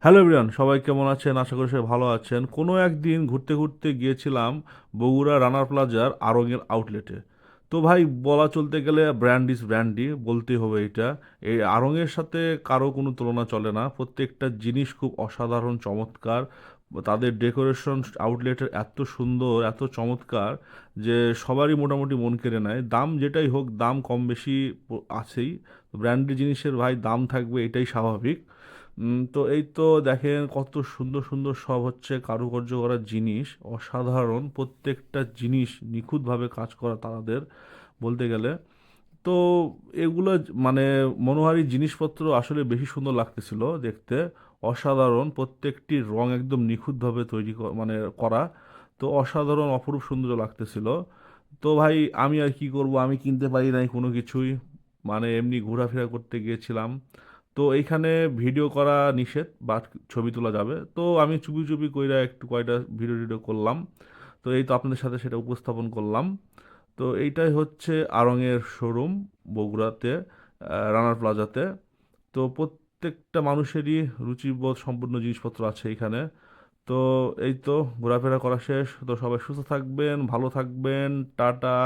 Hello everyone, সবাই কেমন আছেন? আশা করি সবাই ভালো আছেন। কোনো একদিন ঘুরতে ঘুরতে গিয়েছিলাম বগুড়া রানার প্লাজার আড়ংয়ের আউটলেটে। তো ভাই, বলা চলতে গেলে ব্র্যান্ড ইজ ব্র্যান্ডই বলতেই হবে এটা। এই আড়ংয়ের সাথে কারো কোনো তুলনা চলে না। প্রত্যেকটা জিনিস খুব অসাধারণ চমৎকার। তাদের ডেকোরেশন আউটলেটের এত সুন্দর, এত চমৎকার যে সবারই মোটামুটি মন কেড়ে নেয়। দাম যেটাই হোক, দাম কম বেশি আছেই। ব্র্যান্ডের জিনিসের ভাই দাম থাকবে, এটাই স্বাভাবিক। তো এই তো দেখেন কত সুন্দর সুন্দর সব হচ্ছে কারুকার্য করা জিনিস, অসাধারণ প্রত্যেকটা জিনিস নিখুঁতভাবে কাজ করা তাদের বলতে গেলে। তো এগুলো মানে মনোহারী জিনিসপত্র আসলে বেশি সুন্দর লাগতেছিল দেখতে। অসাধারণ প্রত্যেকটি রং একদম নিখুঁতভাবে তৈরি মানে করা। তো অসাধারণ অপরূপ সুন্দর লাগতেছিল। তো ভাই, আমি আর কি করব, আমি কিনতে পারি নাই কোনো কিছুই। মানে এমনি ঘোরাফেরা করতে গিয়েছিলাম। তো এইখানে ভিডিও করা নিষেধ বা ছবি তোলা যাবে, তো আমি চুপি চুপি কইরা একটু কয়টা ভিডিও টিডিও করলাম। তো এই তো আপনাদের সাথে সেটা উপস্থাপন করলাম। তো এইটাই হচ্ছে আড়ংয়ের শোরুম বগুড়াতে, রানার প্লাজাতে। তো প্রত্যেকটা মানুষেরই রুচিবোধ সম্পূর্ণ জিনিসপত্র আছে এখানে। তো এই তো ঘোরাফেরা করা শেষ, তো সবাই সুস্থ থাকবেন, ভালো থাকবেন, টাটা।